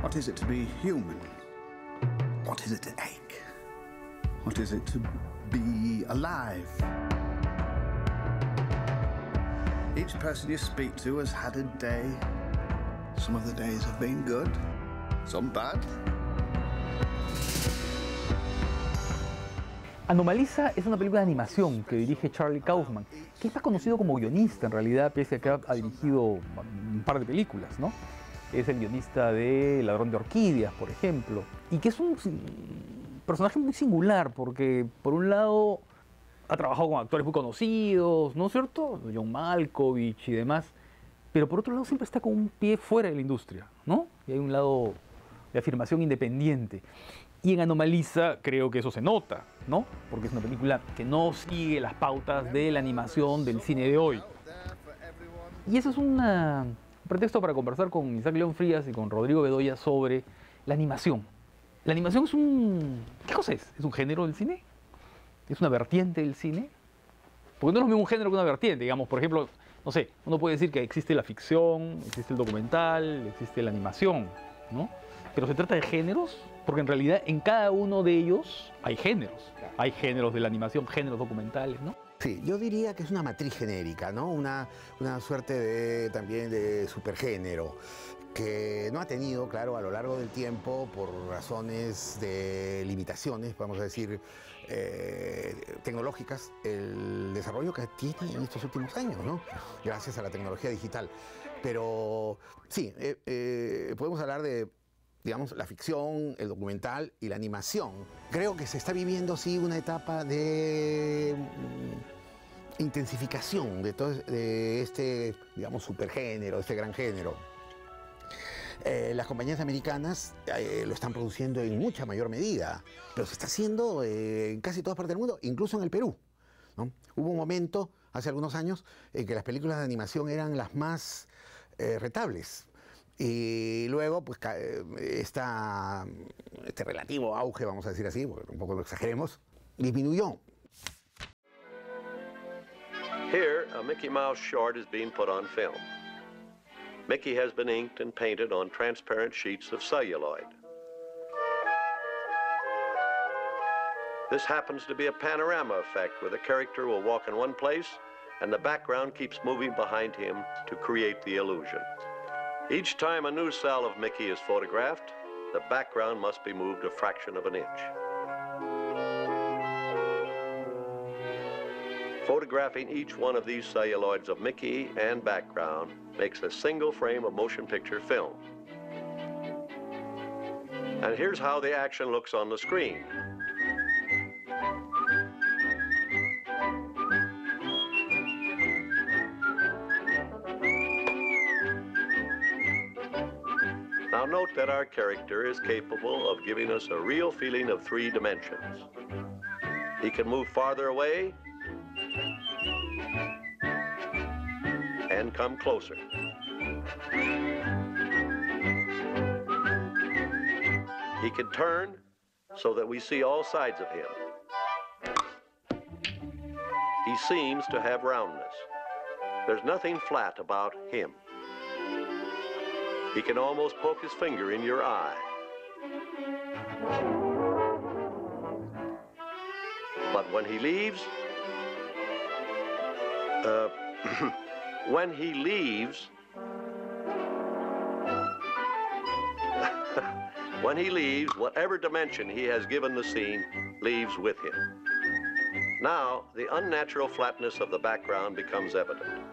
What is it to be human? What is it to ache? What is it to be alive? Each person you speak to has had a day. Some of the days have been good, some bad. Anomalisa es una película de animación que dirige Charlie Kaufman, que es más conocido como guionista en realidad, pese a que ha dirigido un par de películas, ¿no? Es el guionista de Ladrón de Orquídeas, por ejemplo, y que es un personaje muy singular porque, por un lado, ha trabajado con actores muy conocidos, ¿no es cierto? John Malkovich y demás, pero por otro lado siempre está con un pie fuera de la industria, ¿no? Y hay un lado de afirmación independiente. Y en Anomalisa creo que eso se nota, ¿no? Porque es una película que no sigue las pautas de la animación del cine de hoy. Y eso es un pretexto para conversar con Isaac León Frías y con Rodrigo Bedoya sobre la animación. La animación es un... ¿Qué cosa es? ¿Es un género del cine? ¿Es una vertiente del cine? Porque no es lo mismo un género que una vertiente, digamos. Por ejemplo, no sé, uno puede decir que existe la ficción, existe el documental, existe la animación, ¿no? Pero se trata de géneros, porque en realidad en cada uno de ellos hay géneros. Hay géneros de la animación, géneros documentales, ¿no? Sí, yo diría que es una matriz genérica, ¿no? Una suerte de, también de supergénero, que no ha tenido, claro, a lo largo del tiempo, por razones de limitaciones, vamos a decir, tecnológicas, el desarrollo que tiene en estos últimos años, ¿no? Gracias a la tecnología digital. Pero sí, podemos hablar de, digamos, la ficción, el documental y la animación. Creo que se está viviendo, sí, una etapa de intensificación de este, digamos, supergénero, este gran género. Las compañías americanas lo están produciendo en mucha mayor medida, pero se está haciendo en casi todas partes del mundo, incluso en el Perú, ¿no? Hubo un momento, hace algunos años, en que las películas de animación eran las más rentables. Y luego, pues, este relativo auge, vamos a decir así, porque un poco lo exageremos, disminuyó. Here, a Mickey Mouse short is being put on film. Mickey has been inked and painted on transparent sheets of celluloid. This happens to be a panorama effect where the character will walk in one place and the background keeps moving behind him to create the illusion. Each time a new cell of Mickey is photographed, the background must be moved a fraction of an inch. Photographing each one of these celluloids of Mickey and background makes a single frame of motion picture film. And here's how the action looks on the screen. Now note that our character is capable of giving us a real feeling of 3 dimensions. He can move farther away and come closer. He can turn so that we see all sides of him. He seems to have roundness. There's nothing flat about him. He can almost poke his finger in your eye. But when he leaves, when he leaves, when he leaves, whatever dimension he has given the scene leaves with him. Now, the unnatural flatness of the background becomes evident.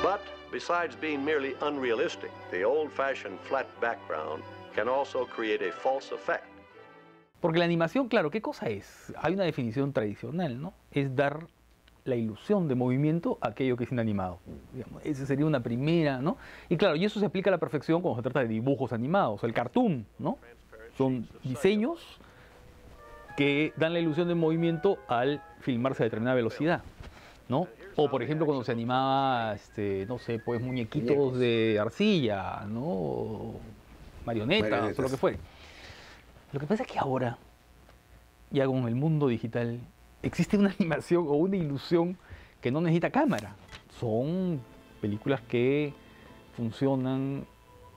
But besides being merely unrealistic, the old-fashioned flat background can also create a false effect. Porque la animación, claro, ¿qué cosa es? Hay una definición tradicional, ¿no? Es dar la ilusión de movimiento a aquello que es inanimado. Digamos, esa sería una primera, ¿no? Y claro, y eso se aplica a la perfección cuando se trata de dibujos animados, el cartoon, ¿no? Son diseños que dan la ilusión de movimiento al filmarse a determinada velocidad, ¿no? O por ejemplo cuando se animaba, no sé, pues muñequitos de arcilla, ¿no? O marionetas o lo que fuere. Lo que pasa es que ahora, ya con el mundo digital, existe una animación o una ilusión que no necesita cámara. Son películas que funcionan,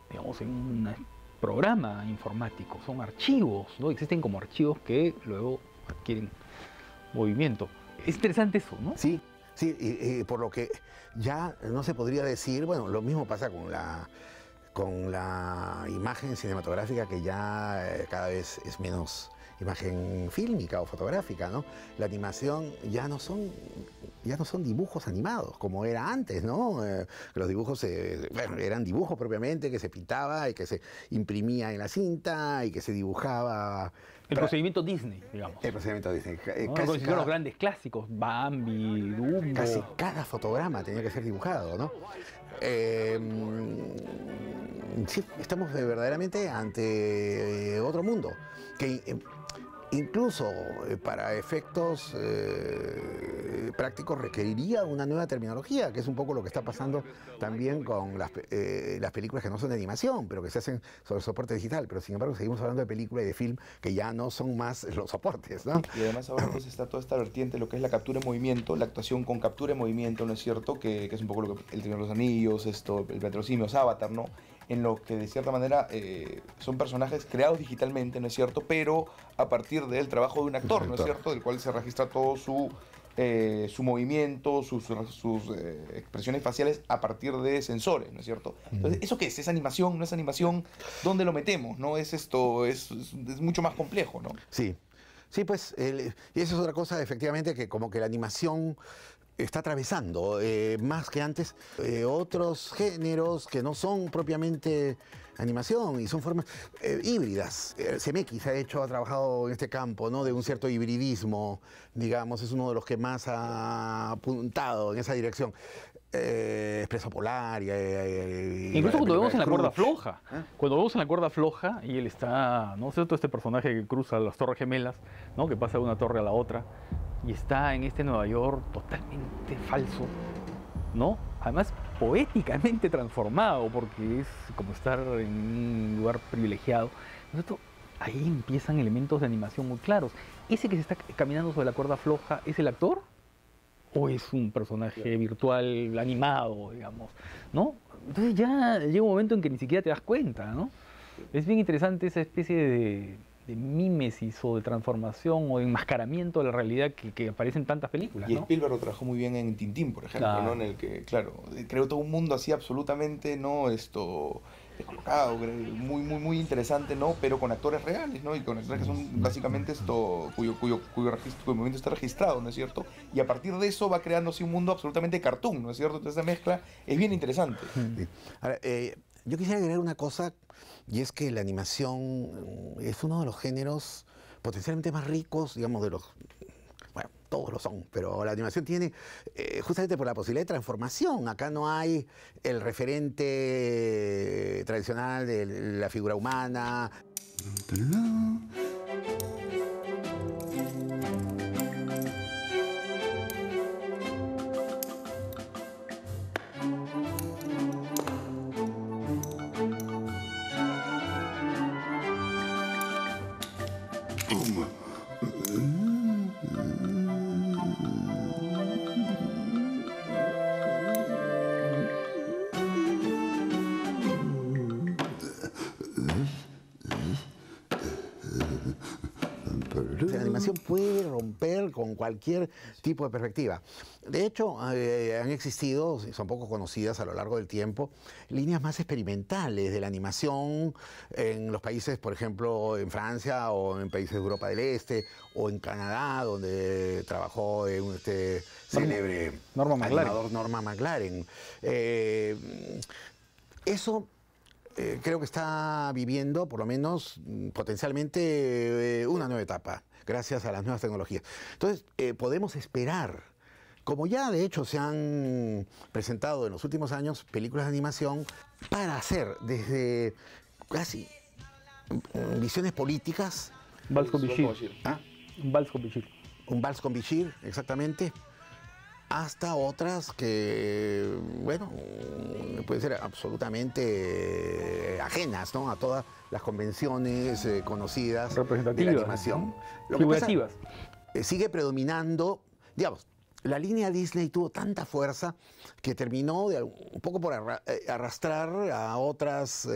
digamos, en una programa informático, son archivos, ¿no? Existen como archivos que luego adquieren movimiento. Es interesante eso, ¿no? Sí, sí, y por lo que ya no se podría decir, bueno, lo mismo pasa con la imagen cinematográfica, que ya cada vez es menos imagen fílmica o fotográfica, ¿no? La animación ya no son dibujos animados como era antes, ¿no? Los dibujos bueno, eran dibujos propiamente, que se pintaba y que se imprimía en la cinta y que se dibujaba. El procedimiento Disney, digamos. El procedimiento Disney. ¿No? Los grandes clásicos, Bambi, Dumbo. Casi cada fotograma tenía que ser dibujado, ¿no? Sí, estamos verdaderamente ante otro mundo, que incluso para efectos prácticos requeriría una nueva terminología, que es un poco lo que está pasando también con las películas que no son de animación, pero que se hacen sobre soporte digital. Pero sin embargo seguimos hablando de película y de film que ya no son más los soportes, ¿no? Y además ahora pues está toda esta vertiente, lo que es la captura en movimiento, la actuación con captura en movimiento, ¿no es cierto? Que es un poco lo que El Señor de los Anillos, el Planeta de los Simios, Avatar, ¿no? En lo que de cierta manera son personajes creados digitalmente, ¿no es cierto? Pero a partir del trabajo de un actor, ¿no es cierto? Del cual se registra todo su movimiento, sus expresiones faciales a partir de sensores, ¿no es cierto? Entonces, ¿eso qué es? ¿Es animación? ¿No es animación? ¿Dónde lo metemos? ¿No? Es mucho más complejo, ¿no? Sí, sí, pues, y eso es otra cosa, efectivamente, que como que la animación está atravesando, más que antes, otros géneros que no son propiamente animación y son formas híbridas. CMX ha trabajado en este campo, ¿no? De un cierto hibridismo, digamos, es uno de los que más ha apuntado en esa dirección. Expreso Polar incluso cuando vemos en la cuerda floja, cuando vemos en la cuerda floja y él está, ¿no es cierto? Este personaje que cruza las Torres Gemelas, ¿no? Que pasa de una torre a la otra y está en este Nueva York totalmente falso, ¿no? Además poéticamente transformado, porque es como estar en un lugar privilegiado, ¿no es cierto? Ahí empiezan elementos de animación muy claros. ¿Ese que se está caminando sobre la cuerda floja es el actor? ¿O es un personaje virtual animado, digamos? ¿No? Entonces ya llega un momento en que ni siquiera te das cuenta, ¿no? Es bien interesante esa especie de mímesis o de transformación o de enmascaramiento de la realidad que aparece en tantas películas, Y ¿no? Spielberg lo trabajó muy bien en Tintín, por ejemplo, Claro. ¿no? En el que, claro, creó todo un mundo así absolutamente, ¿no? Descolocado, muy interesante, ¿no? Pero con actores reales, ¿no? Y con actores que son básicamente cuyo movimiento está registrado, ¿no es cierto? Y a partir de eso va creándose un mundo absolutamente cartoon, ¿no es cierto? Entonces esa mezcla es bien interesante. Sí. Ahora, yo quisiera agregar una cosa, y es que la animación es uno de los géneros potencialmente más ricos, digamos, de los... Bueno, todos lo son, pero la animación tiene, justamente por la posibilidad de transformación. Acá no hay el referente tradicional de la figura humana. La animación puede romper con cualquier tipo de perspectiva. De hecho, han existido, son poco conocidas a lo largo del tiempo, líneas más experimentales de la animación en los países, por ejemplo, en Francia o en países de Europa del Este o en Canadá, donde trabajó este célebre animador Norman McLaren. Eso creo que está viviendo, por lo menos potencialmente, una nueva etapa, gracias a las nuevas tecnologías. Entonces, podemos esperar, como ya de hecho se han presentado en los últimos años películas de animación, para hacer desde casi visiones políticas. Vals con Bichir. ¿Ah? Vals con Bichir. Un vals con Bichir, exactamente, hasta otras que, bueno, pueden ser absolutamente ajenas, ¿no? A todas las convenciones conocidas de la Representativas, animación. ¿no? Figurativas. Sigue predominando, digamos, la línea Disney tuvo tanta fuerza que terminó un poco por arrastrar a otras,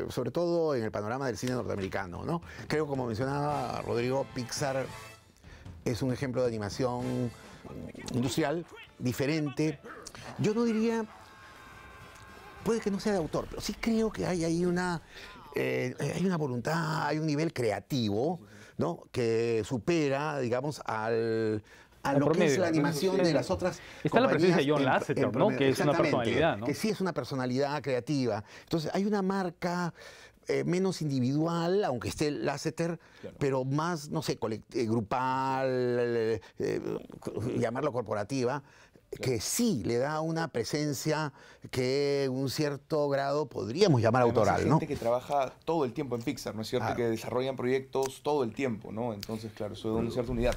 sobre todo en el panorama del cine norteamericano, ¿no? Creo, como mencionaba Rodrigo, Pixar es un ejemplo de animación industrial, diferente. Yo no diría, puede que no sea de autor, pero sí creo que hay ahí una voluntad, hay un nivel creativo, ¿no? Que supera, digamos, a lo que es la animación de las otras Está la presencia de John Lasseter, ¿no? Que es una personalidad, ¿no? Que sí es una personalidad creativa. Entonces, hay una marca menos individual, aunque esté Lasseter, claro, pero más, no sé, grupal, llamarlo corporativa, claro, que sí le da una presencia que un cierto grado podríamos llamar además autoral, hay ¿no? gente que trabaja todo el tiempo en Pixar, ¿no es cierto? Claro. Que desarrollan proyectos todo el tiempo, ¿no? Entonces, claro, eso da una cierta unidad.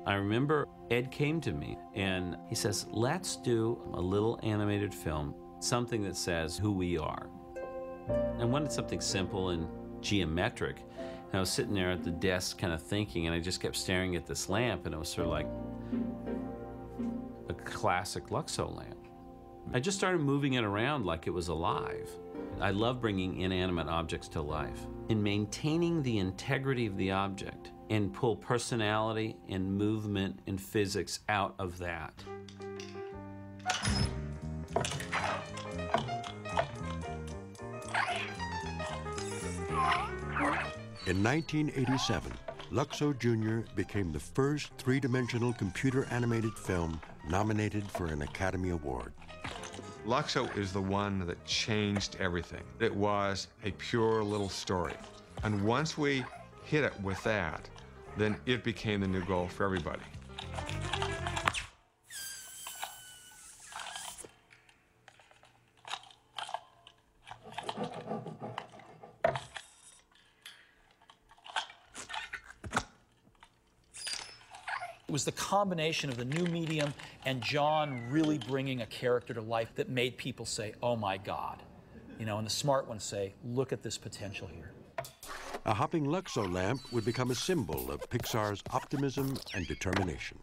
I remember Ed came to me and he says, let's do a little animated film, something that says who we are. I wanted something simple and geometric. And I was sitting there at the desk kind of thinking, and I just kept staring at this lamp, and it was sort of like a classic Luxo lamp. I just started moving it around like it was alive. I love bringing inanimate objects to life and maintaining the integrity of the object and pull personality and movement and physics out of that. In 1987, Luxo Jr. became the first three-dimensional computer-animated film nominated for an Academy Award. Luxo is the one that changed everything. It was a pure little story. And once we hit it with that, then it became the new goal for everybody. It was the combination of the new medium and John really bringing a character to life that made people say, oh my God. You know, and the smart ones say, look at this potential here. A hopping Luxo lamp would become a symbol of Pixar's optimism and determination.